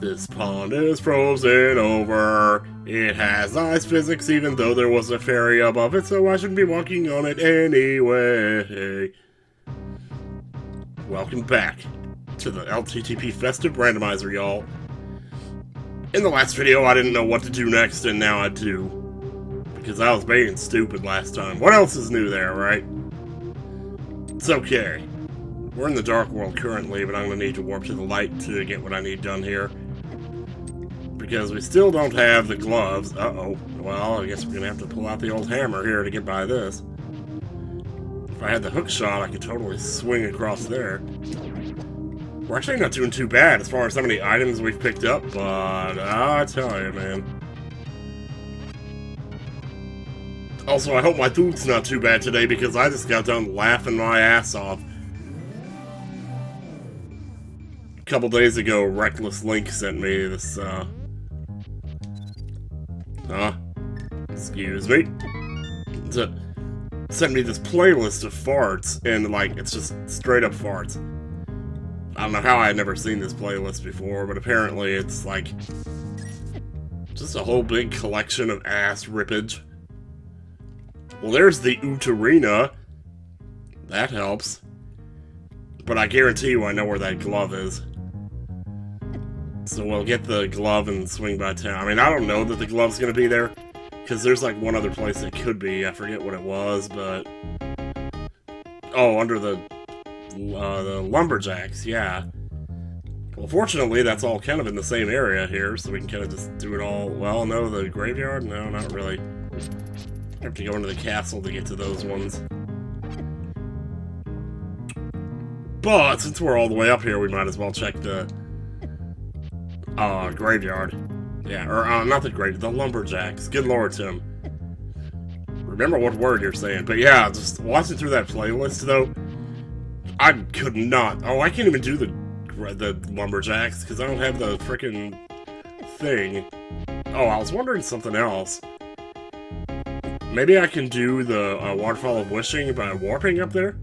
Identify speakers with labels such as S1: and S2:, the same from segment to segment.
S1: This pond is frozen over. It has ice physics even though there was a fairy above it, so I shouldn't be walking on it anyway. Welcome back to the LTTP Festive Randomizer, y'all. In the last video, I didn't know what to do next, and now I do. Because I was being stupid last time. What else is new there, right? It's okay. We're in the dark world currently, but I'm going to need to warp to the light to get what I need done here. Because we still don't have the gloves. Uh-oh. Well, I guess we're going to have to pull out the old hammer here to get by this. If I had the hookshot, I could totally swing across there. We're actually not doing too bad as far as how many items we've picked up, but I tell you, man. Also, I hope my food's not too bad today because I just got done laughing my ass off. A couple days ago, Reckless Link sent me this, excuse me. Sent me this playlist of farts, and, like, it's just straight up farts. I don't know how I had never seen this playlist before, but apparently it's, like, just a whole big collection of ass rippage. Well, there's the Uterina. That helps. But I guarantee you I know where that glove is. So we'll get the glove and swing by town. I mean, I don't know that the glove's gonna be there, because there's, like, one other place it could be. I forget what it was, but... Oh, under the lumberjacks, yeah. Well, fortunately, that's all kind of in the same area here, so we can kind of just do it all... Well, no, the graveyard? No, not really. I have to go into the castle to get to those ones. But, since we're all the way up here, we might as well check the... graveyard. Yeah, or, not the graveyard, the lumberjacks. Good lord, Tim. Remember what word you're saying. But yeah, just watching through that playlist, though, I could not. Oh, I can't even do the lumberjacks, because I don't have the frickin' thing. Oh, I was wondering something else. Maybe I can do the Waterfall of Wishing by warping up there?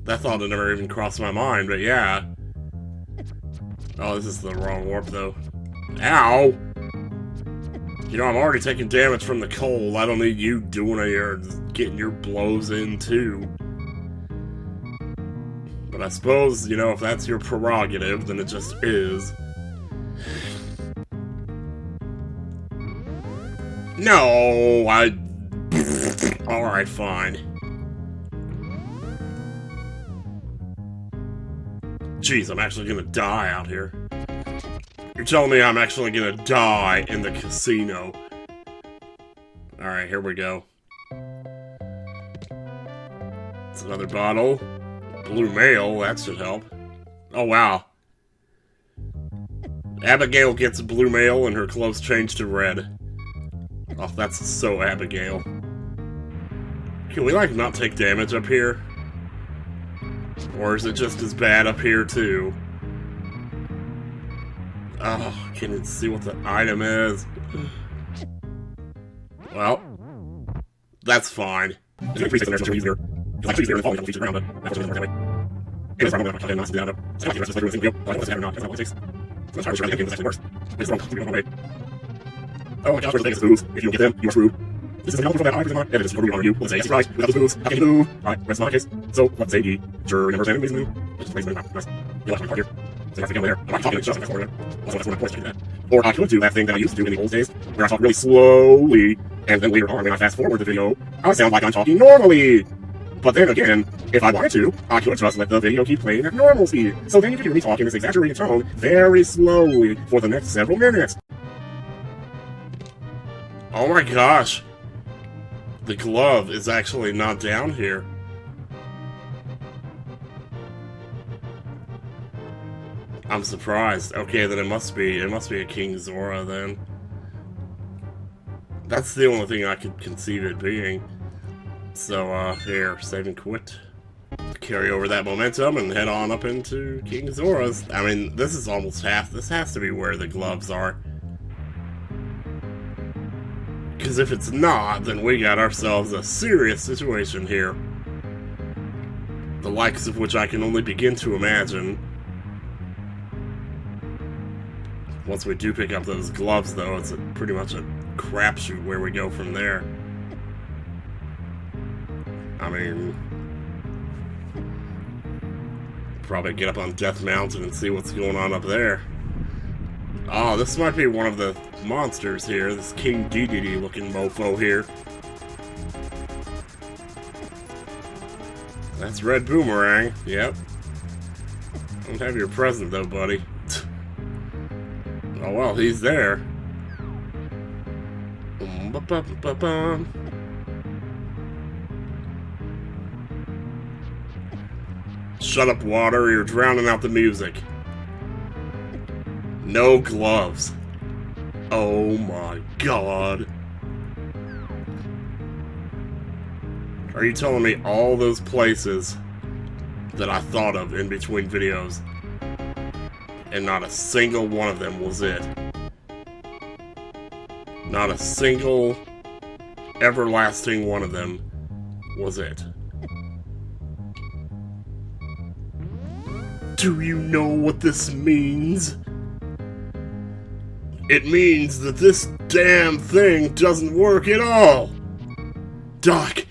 S1: That thought had never even crossed my mind, but yeah. Oh, this is the wrong warp, though. Ow! You know, I'm already taking damage from the cold. I don't need you doing it or getting your blows in, too. But I suppose, you know, if that's your prerogative, then it just is. No, Alright, fine. Jeez, I'm actually gonna die out here. You're telling me I'm actually gonna die in the casino. Alright, here we go. It's another bottle. Blue mail, that should help. Oh, wow. Abigail gets blue mail and her clothes change to red. Oh, that's so Abigail. Can we, like, not take damage up here? Or is it just as bad up here, too? Oh, can you see what the item is? Well, that's fine. Oh my gosh, where's the biggest moves? If you don't get them, you are screwed. This is an element from that eye prism, and it is totally on you. Let's say, surprise, without those moves, I can't move. Alright, rest not my case. So, let's say the juror members and reason. Just place them in. Nice. You left my card here. So that's the gun there. I'm not talking, it's just that's over there. Also, that's one of the points to do that. Or I could do that thing that I used to do in the old days, where I talk really slowly, and then later on, when I fast forward the video, I sound like I'm talking normally. But then again, if I wanted to, I could just let the video keep playing at normal speed. So then you could hear me talk in this exaggerated tone very slowly for the next several minutes. Oh my gosh. The glove is actually not down here. I'm surprised. Okay, then it must be a King Zora then. That's the only thing I could conceive it being. So, here, save and quit. Carry over that momentum and head on up into King Zora's. I mean, this is almost half. This has to be where the gloves are. Because if it's not, then we got ourselves a serious situation here. The likes of which I can only begin to imagine. Once we do pick up those gloves, though, it's pretty much a crapshoot where we go from there. I mean, probably get up on Death Mountain and see what's going on up there. Oh, this might be one of the monsters here. This King Dedede looking mofo here. That's Red Boomerang. Yep. Don't have your present though, buddy. Oh well, he's there. Shut up, water. You're drowning out the music. No gloves. Oh my god. Are you telling me all those places that I thought of in between videos, and not a single one of them was it? Not a single everlasting one of them was it. Do you know what this means? It means that this damn thing doesn't work at all! Doc,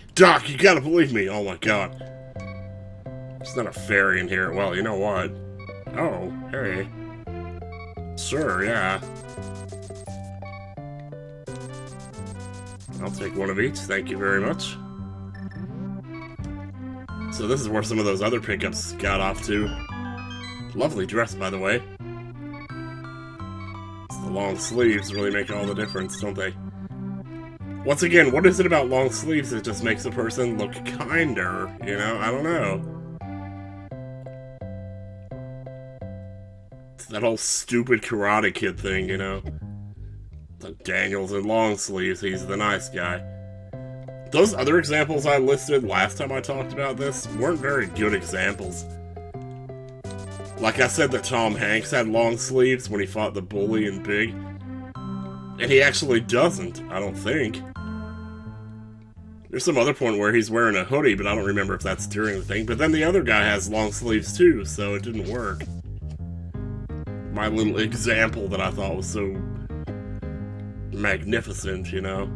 S1: you gotta believe me! Oh my god. There's not a fairy in here. Well, you know what? Oh, hey. Sure, yeah. I'll take one of each, thank you very much. So this is where some of those other pickups got off to. Lovely dress, by the way. The long sleeves really make all the difference, don't they? Once again, what is it about long sleeves that just makes a person look kinder? You know, I don't know. It's that whole stupid Karate Kid thing, you know? Like Daniel's in long sleeves, he's the nice guy. Those other examples I listed last time I talked about this weren't very good examples. Like I said that Tom Hanks had long sleeves when he fought the bully in Big. And he actually doesn't, I don't think. There's some other point where he's wearing a hoodie, but I don't remember if that's during the thing. But then the other guy has long sleeves too, so it didn't work. My little example that I thought was so magnificent, you know?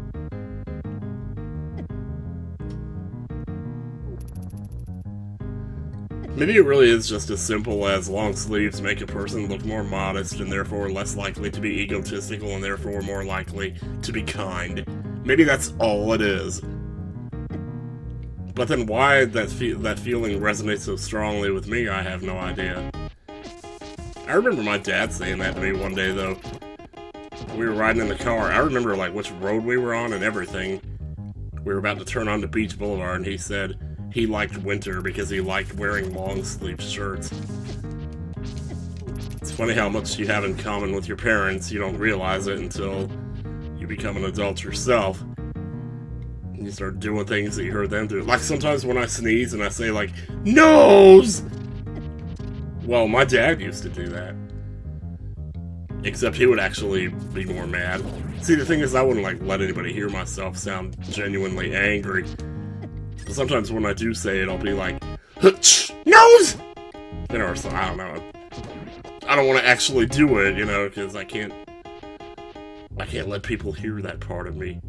S1: Maybe it really is just as simple as long sleeves make a person look more modest and therefore less likely to be egotistical and therefore more likely to be kind. Maybe that's all it is. But then why that feeling resonates so strongly with me, I have no idea. I remember my dad saying that to me one day, though. We were riding in the car. I remember, like, which road we were on and everything. We were about to turn onto Beach Boulevard, and he said he liked winter because he liked wearing long-sleeve shirts. It's funny how much you have in common with your parents. You don't realize it until you become an adult yourself. And you start doing things that you heard them do. Like, sometimes when I sneeze and I say, like, nose! Well, my dad used to do that. Except he would actually be more mad. See, the thing is, I wouldn't, like, let anybody hear myself sound genuinely angry. But sometimes when I do say it, I'll be like, nose! You know, or so, I don't know. I don't want to actually do it, you know, because I can't let people hear that part of me.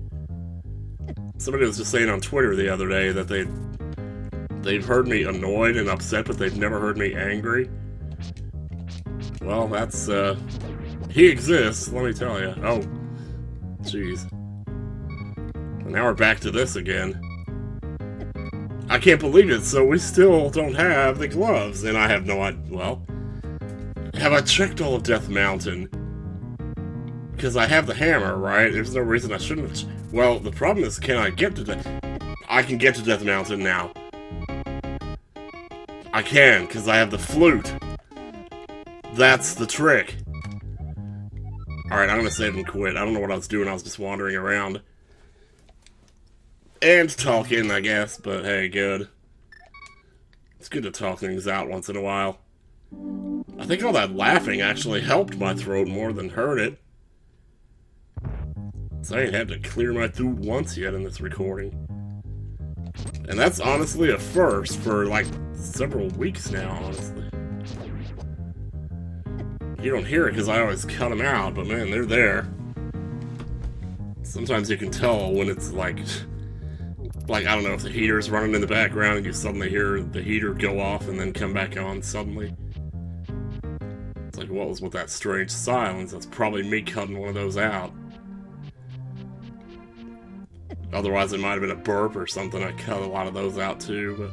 S1: Somebody was just saying on Twitter the other day that they've heard me annoyed and upset, but they've never heard me angry. Well, that's, he exists, let me tell you. Oh, jeez. Now we're back to this again. I can't believe it, so we still don't have the gloves, and I have no idea. Well, have I checked all of Death Mountain? Because I have the hammer, right? There's no reason I shouldn't have. Well, the problem is, can I get to Death... I can get to Death Mountain now. I can, because I have the flute. That's the trick. Alright, I'm gonna save and quit. I don't know what I was doing, I was just wandering around. And talking, I guess, but hey, good. It's good to talk things out once in a while. I think all that laughing actually helped my throat more than hurt it. So I ain't had to clear my throat once yet in this recording. And that's honestly a first for, like, several weeks now, honestly. You don't hear it because I always cut them out, but man, they're there. Sometimes you can tell when it's like, I don't know, if the heater's running in the background and you suddenly hear the heater go off and then come back on suddenly. It's like, what was with that strange silence? That's probably me cutting one of those out. Otherwise, it might have been a burp or something. I cut a lot of those out too, but...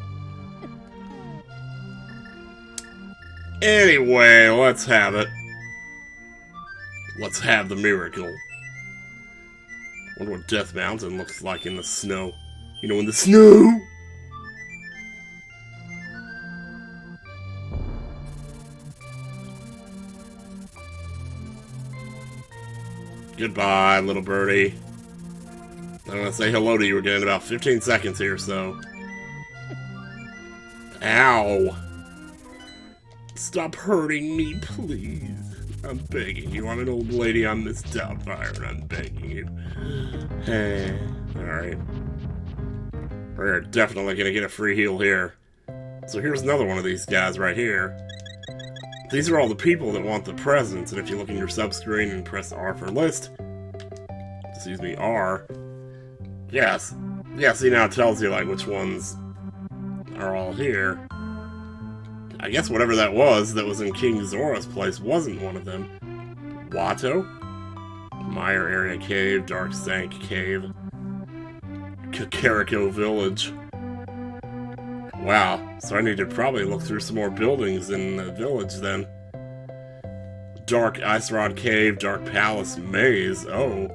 S1: Anyway, let's have it. Let's have the miracle. Wonder what Death Mountain looks like in the snow. You know, in the snow! Goodbye, little birdie. I'm gonna say hello to you again in about 15 seconds here, so... Ow! Stop hurting me, please. I'm begging you. I'm an old lady on this Doubtfire, and I'm begging you. Hey, alright. We're definitely gonna get a free heal here. So here's another one of these guys right here. These are all the people that want the presents, and if you look in your sub-screen and press R for list... Excuse me, R... Yes. Yeah, see, now it tells you, like, which ones are all here. I guess whatever that was in King Zora's place wasn't one of them. Watto? Mire Area Cave, Dark Sank Cave. Kakariko Village. Wow, so I need to probably look through some more buildings in the village then. Dark Ice Rod Cave, Dark Palace Maze. Oh.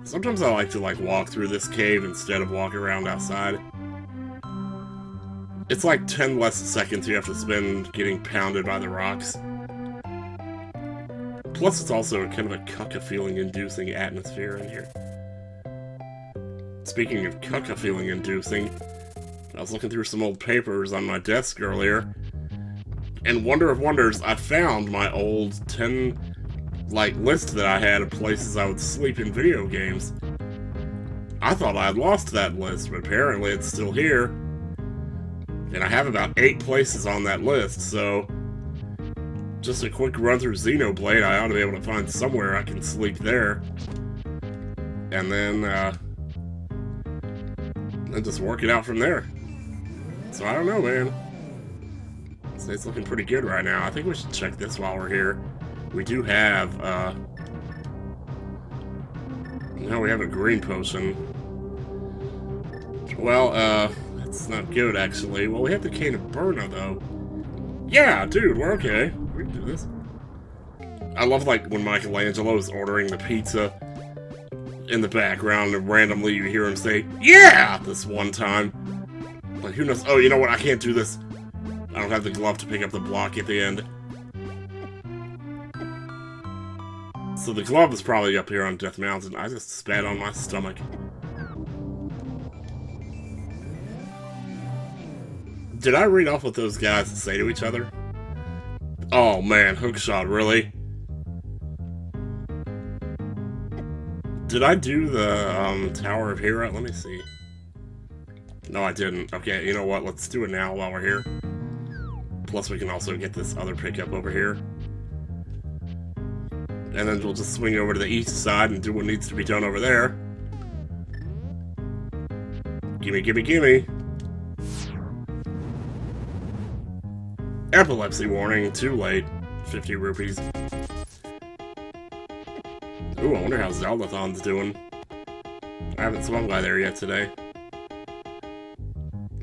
S1: Sometimes I like to, walk through this cave instead of walk around outside. It's like 10 less seconds you have to spend getting pounded by the rocks. Plus, it's also kind of a cucka-feeling-inducing atmosphere in here. Speaking of cucka-feeling-inducing, I was looking through some old papers on my desk earlier, and wonder of wonders, I found my old 10, list that I had of places I would sleep in video games. I thought I had lost that list, but apparently it's still here. And I have about 8 places on that list, so... Just a quick run through Xenoblade, I ought to be able to find somewhere I can sleep there. And then just work it out from there. So I don't know, man. So it's looking pretty good right now. I think we should check this while we're here. We do have, now we have a green potion. Well, that's not good, actually. Well, we have the Cane of Burna, though. Yeah, dude, we're okay. We can do this. I love, when Michelangelo is ordering the pizza in the background, and randomly you hear him say, "Yeah!" this one time. Who knows? Oh, you know what? I can't do this. I don't have the glove to pick up the block at the end. So the glove is probably up here on Death Mountain. I just spat on my stomach. Did I read off what those guys say to each other? Oh man, Hookshot, really? Did I do the Tower of Hero? Let me see. No, I didn't. Okay, you know what? Let's do it now while we're here. Plus we can also get this other pickup over here. And then we'll just swing over to the east side and do what needs to be done over there. Gimme, gimme, gimme. Epilepsy warning, too late. 50 rupees. Ooh, I wonder how Zeldathon's doing. I haven't swung by there yet today.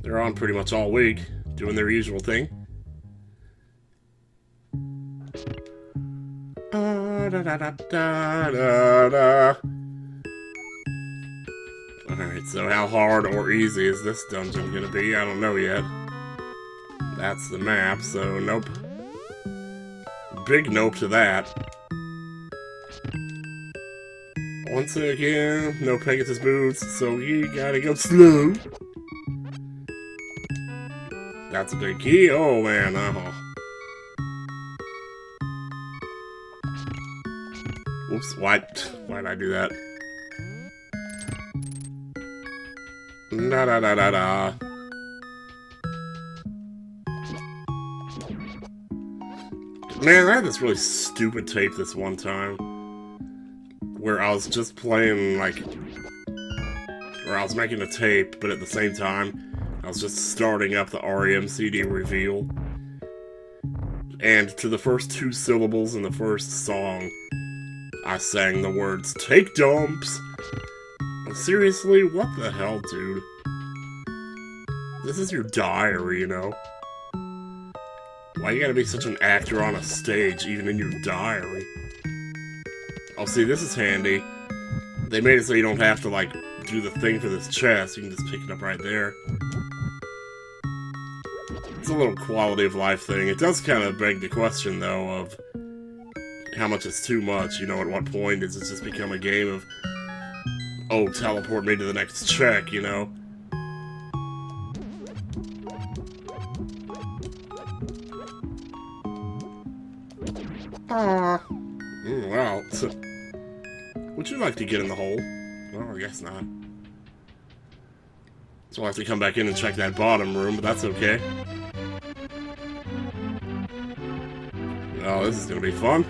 S1: They're on pretty much all week, doing their usual thing. Alright, so how hard or easy is this dungeon gonna be? I don't know yet. That's the map, so nope. Big nope to that. Once again, no Pegasus boots, so you gotta go slow. That's a big key. Oh man, Oops, why'd I do that? Da da da da da. Man, I had this really stupid tape this one time where I was just playing, like, or I was making a tape, but at the same time, I was just starting up the REM CD reveal. And to the first 2 syllables in the first song, I sang the words, "Take dumps!" And seriously, what the hell, dude? This is your diary, you know? Why you gotta be such an actor on a stage, even in your diary? Oh, see, this is handy. They made it so you don't have to, like, do the thing for this chest. You can just pick it up right there. It's a little quality of life thing. It does kind of beg the question, though, of how much is too much. You know, at what point does it just become a game of, oh, teleport me to the next check, you know? Well, would you like to get in the hole? Well, I guess not. So I'll have to come back in and check that bottom room, but that's okay. Oh, this is gonna be fun.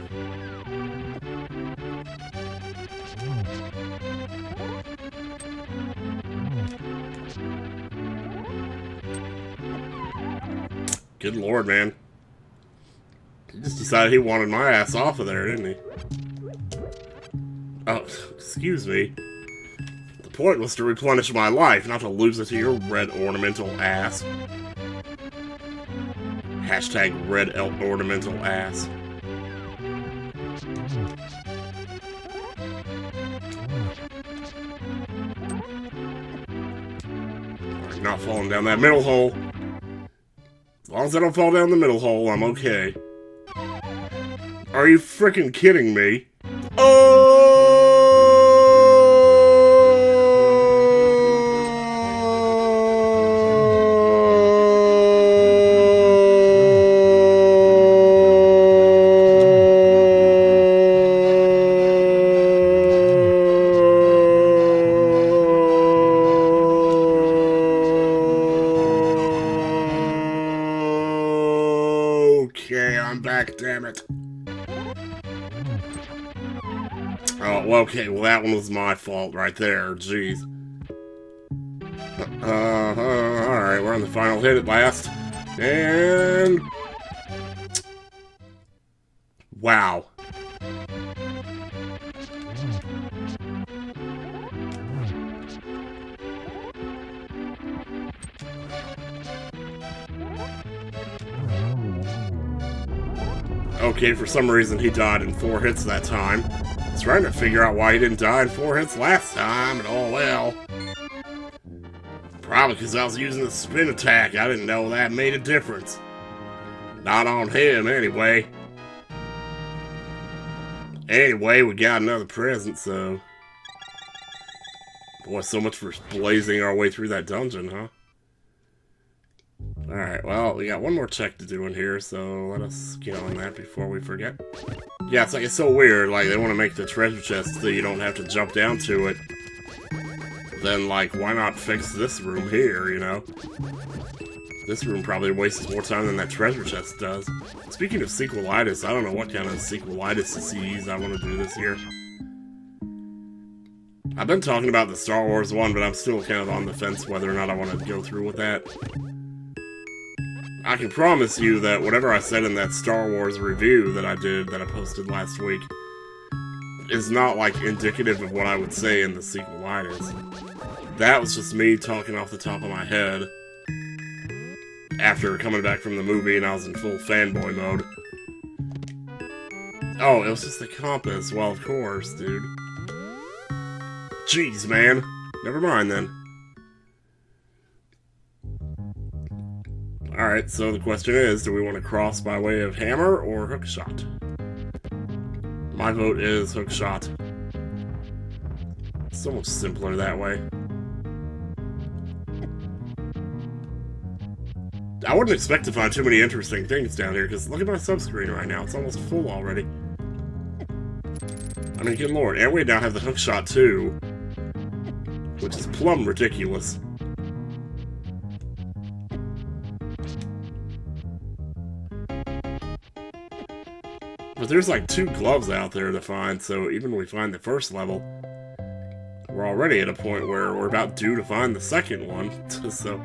S1: Good lord, man. He just decided he wanted my ass off of there, didn't he? Oh, excuse me. The point was to replenish my life, not to lose it to your red ornamental ass. Hashtag red ornamental ass. Alright, not falling down that middle hole. As long as I don't fall down the middle hole, I'm okay. Are you frickin' kidding me? Okay, I'm back, damn it. Oh, well, okay, well that one was my fault right there, jeez. Alright, we're on the final hit at last. And... wow. Okay, for some reason he died in 4 hits that time. I was trying to figure out why he didn't die in 4 hits last time, and oh well. Probably because I was using the spin attack. I didn't know that made a difference. Not on him, anyway. Anyway, we got another present, so... boy, so much for blazing our way through that dungeon, huh? Alright, well, we got one more check to do in here, so let us get on that before we forget. Yeah, it's like, it's so weird, like, they want to make the treasure chest so you don't have to jump down to it. Then, like, why not fix this room here, you know? This room probably wastes more time than that treasure chest does. Speaking of sequelitis, I don't know what kind of sequelitis disease I want to do this year. I've been talking about the Star Wars one, but I'm still kind of on the fence whether or not I want to go through with that. I can promise you that whatever I said in that Star Wars review that I did, that I posted last week, is not, like, indicative of what I would say in the sequelitis. That was just me talking off the top of my head after coming back from the movie and I was in full fanboy mode. Oh, it was just the compass. Well, of course, dude. Jeez, man. Never mind, then. Alright, so the question is, do we want to cross by way of hammer or hookshot? My vote is hookshot. It's so much simpler that way. I wouldn't expect to find too many interesting things down here, because look at my subscreen right now. It's almost full already. I mean, good lord. And we now have the hookshot, too. Which is plumb ridiculous. But there's like 2 gloves out there to find, so even when we find the first level, we're already at a point where we're about due to find the second one. So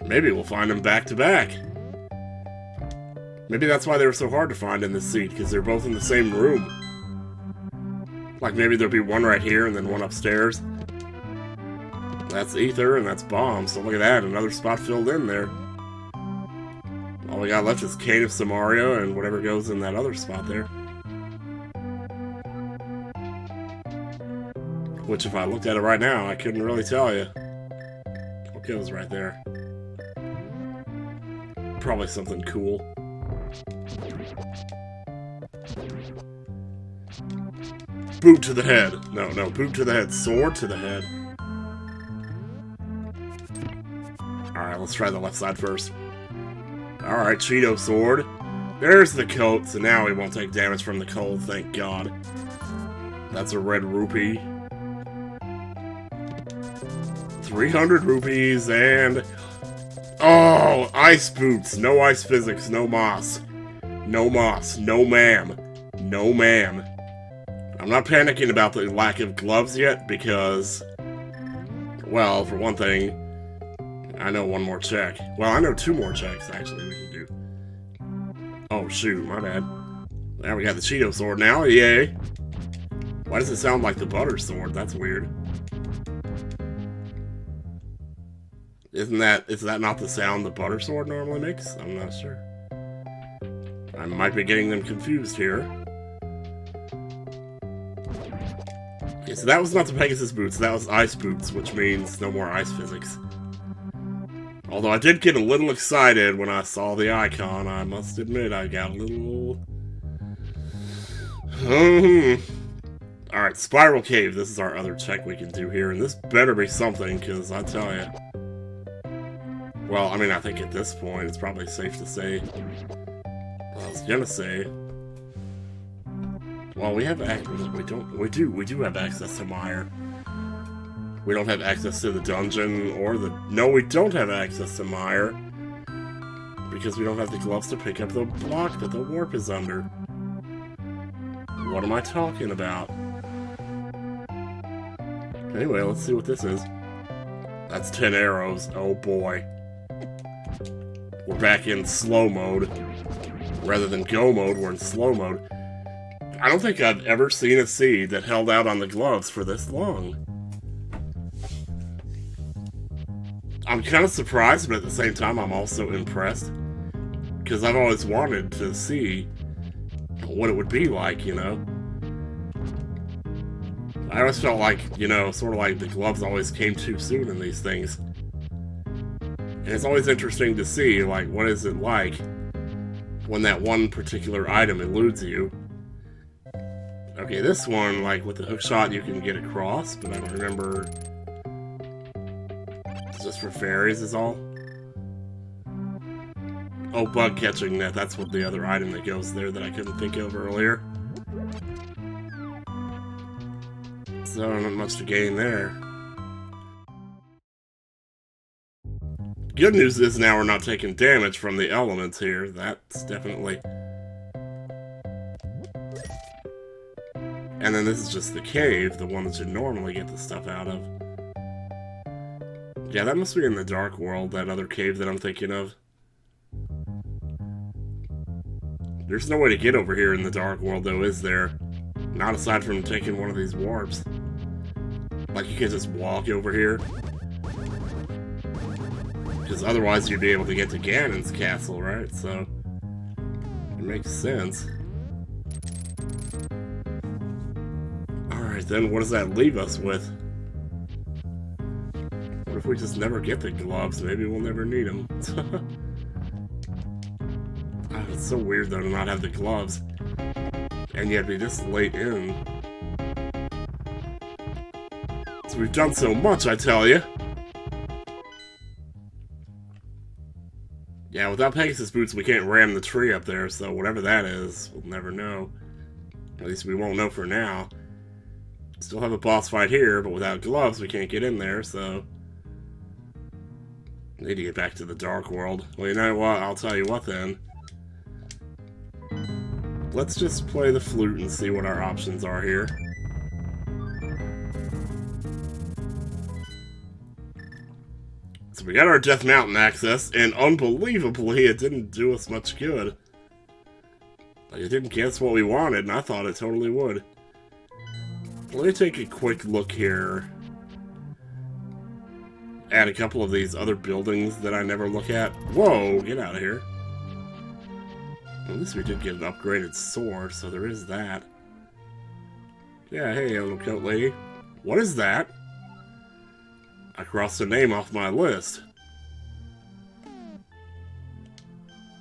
S1: maybe we'll find them back to back. Maybe that's why they were so hard to find in this seed, because they're both in the same room. Like maybe there'll be one right here and then one upstairs. That's ether and that's bomb, so look at that, another spot filled in there. All we got left is Cane of Samaria and whatever goes in that other spot there. Which, if I looked at it right now, I couldn't really tell you what goes right there. Probably something cool. Boot to the head. No, boot to the head. Sword to the head. Alright, let's try the left side first. Alright, Cheeto sword. There's the coat, so now we won't take damage from the cold, thank God. That's a red rupee. 300 rupees and... Oh! Ice boots! No ice physics, no moss. No moss, no ma'am. No ma'am. I'm not panicking about the lack of gloves yet, because... Well, for one thing... I know one more check. Well, I know 2 more checks, actually, we can do. Oh, shoot, my bad. Now we got the Cheeto sword now, yay! Why does it sound like the butter sword? That's weird. Is that not the sound the butter sword normally makes? I'm not sure. I might be getting them confused here. Okay, so that was not the Pegasus boots, that was ice boots, which means no more ice physics. Although I did get a little excited when I saw the icon, I must admit I got a little... Alright, Spiral Cave, this is our other check we can do here, and this better be something, because I tell you... Well, I mean, I think at this point, it's probably safe to say... I was gonna say... Well, we have access... We do have access to Mire. We don't have access to the dungeon, or the... No, we don't have access to Mire. Because we don't have the gloves to pick up the block that the warp is under. What am I talking about? Anyway, let's see what this is. That's 10 arrows. Oh boy. We're back in slow mode. Rather than go mode, we're in slow mode. I don't think I've ever seen a seed that held out on the gloves for this long. I'm kind of surprised, but at the same time, I'm also impressed. Because I've always wanted to see what it would be like, you know? I always felt like, you know, sort of like the gloves always came too soon in these things. And it's always interesting to see, like, what is it like when that one particular item eludes you. Okay, this one, like, with the hookshot, you can get across, but I don't remember... It's just for fairies is all? Oh, bug catching net, that's what the other item that goes there that I couldn't think of earlier. So, not much to gain there. Good news is now we're not taking damage from the elements here. That's definitely... And then this is just the cave, the one that you normally get the stuff out of. Yeah, that must be in the Dark World, that other cave that I'm thinking of. There's no way to get over here in the Dark World, though, is there? Not aside from taking one of these warps. Like, you can't just walk over here. Because otherwise you'd be able to get to Ganon's castle, right? So, it makes sense. Alright then, what does that leave us with? What if we just never get the gloves? Maybe we'll never need them. Oh, it's so weird though to not have the gloves. And yet be this late in. So we've done so much, I tell you. Yeah, without Pegasus boots, we can't ram the tree up there, so whatever that is, we'll never know. At least we won't know for now. Still have a boss fight here, but without gloves, we can't get in there, so... Need to get back to the Dark World. Well, you know what? I'll tell you what, then. let's just play the flute and see what our options are here. So we got our Death Mountain access, and unbelievably, it didn't do us much good. Like, it didn't guess what we wanted, and I thought it totally would. Let me take a quick look here at a couple of these other buildings that I never look at. Whoa, get out of here. At least we did get an upgraded sword, so there is that. Yeah, hey, little coat lady. What is that? I crossed a name off my list.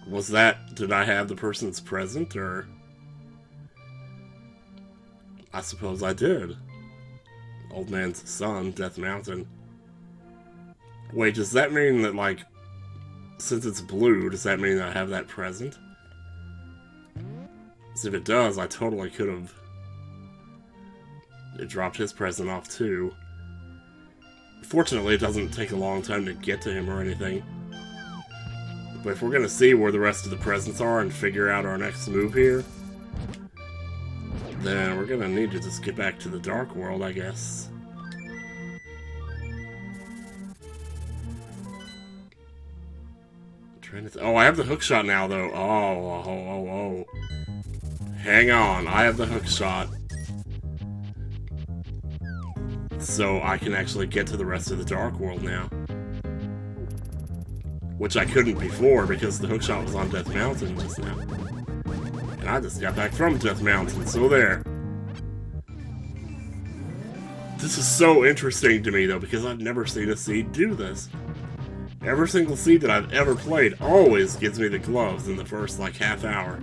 S1: Was that... did I have the person's present, or... I suppose I did. Old man's son, Death Mountain. Wait, does that mean that, like... since it's blue, does that mean I have that present? Because if it does, I totally could have... it dropped his present off, too. Fortunately, it doesn't take a long time to get to him or anything. But if we're gonna see where the rest of the presents are and figure out our next move here, then we're gonna need to just get back to the Dark World, I guess. Oh, I have the Hookshot now, though. Oh. Hang on, I have the Hookshot. So I can actually get to the rest of the Dark World now. Which I couldn't before because the Hookshot was on Death Mountain just now. And I just got back from Death Mountain, so there. This is so interesting to me, though, because I've never seen a seed do this. Every single seed that I've ever played always gives me the gloves in the first, like, half hour.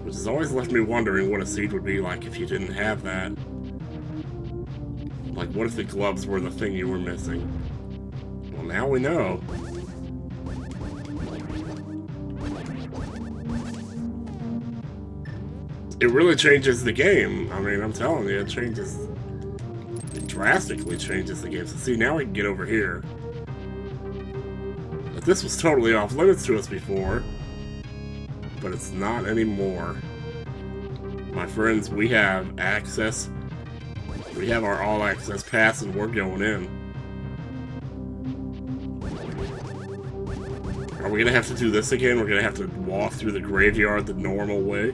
S1: Which has always left me wondering what a seed would be like if you didn't have that. Like, what if the gloves were the thing you were missing? Well, now we know. It really changes the game. I mean, I'm telling you, it drastically changes the game. So see, now we can get over here. But this was totally off limits to us before. But it's not anymore. My friends, we have access. We have our all-access pass, and we're going in. Are we gonna have to do this again? We're gonna have to walk through the graveyard the normal way?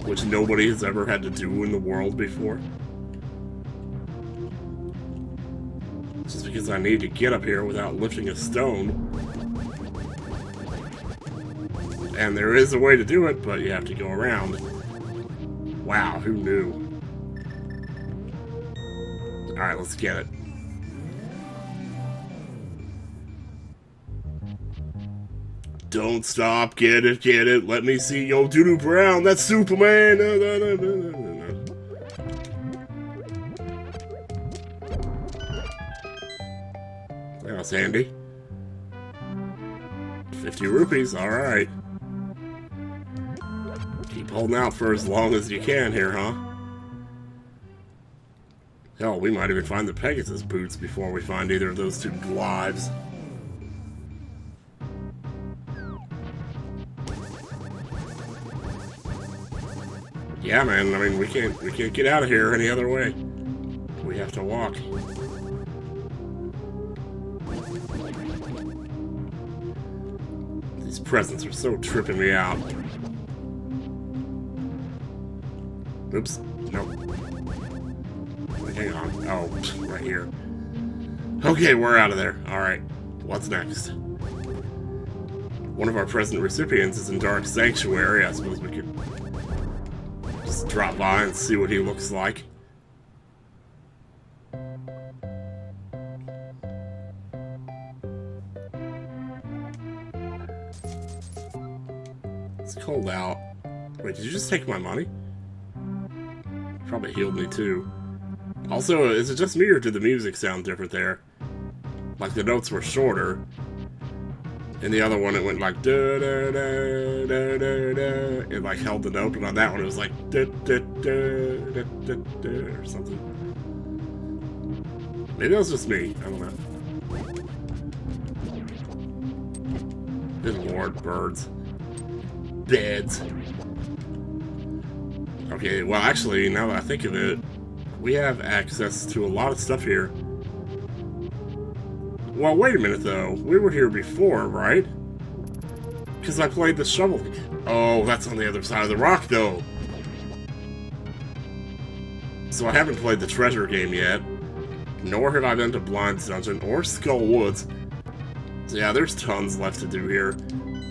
S1: Which nobody has ever had to do in the world before? Just because I need to get up here without lifting a stone. And there is a way to do it, but you have to go around. Wow, who knew? Alright, let's get it. Don't stop, get it, let me see yo Doodoo Brown, that's Superman! That was handy. 50 rupees, alright. Keep holding out for as long as you can here, huh? Hell, we might even find the Pegasus boots before we find either of those two lives. Yeah, man, I mean, we can't get out of here any other way. We have to walk. These presents are so tripping me out. Oops, nope. Hang on. Oh, right here. Okay, we're out of there. Alright, what's next? One of our present recipients is in Dark Sanctuary. I suppose we could just drop by and see what he looks like. It's cold out. Wait, did you just take my money? Probably healed me too. Also, is it just me or did the music sound different there? Like the notes were shorter. In the other one it went like da da da da da da. It like held the note, but on that one it was like da da da da da da or something. Maybe that was just me. I don't know. Good lord, birds. Beds. Okay, well actually, now that I think of it, we have access to a lot of stuff here. Well, wait a minute though. We were here before, right? Because I played the shovel. Oh, that's on the other side of the rock though. So I haven't played the treasure game yet. Nor have I been to Blind's Dungeon or Skull Woods. So yeah, there's tons left to do here.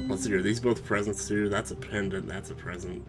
S1: Let's see, are these both presents too? That's a pendant, that's a present.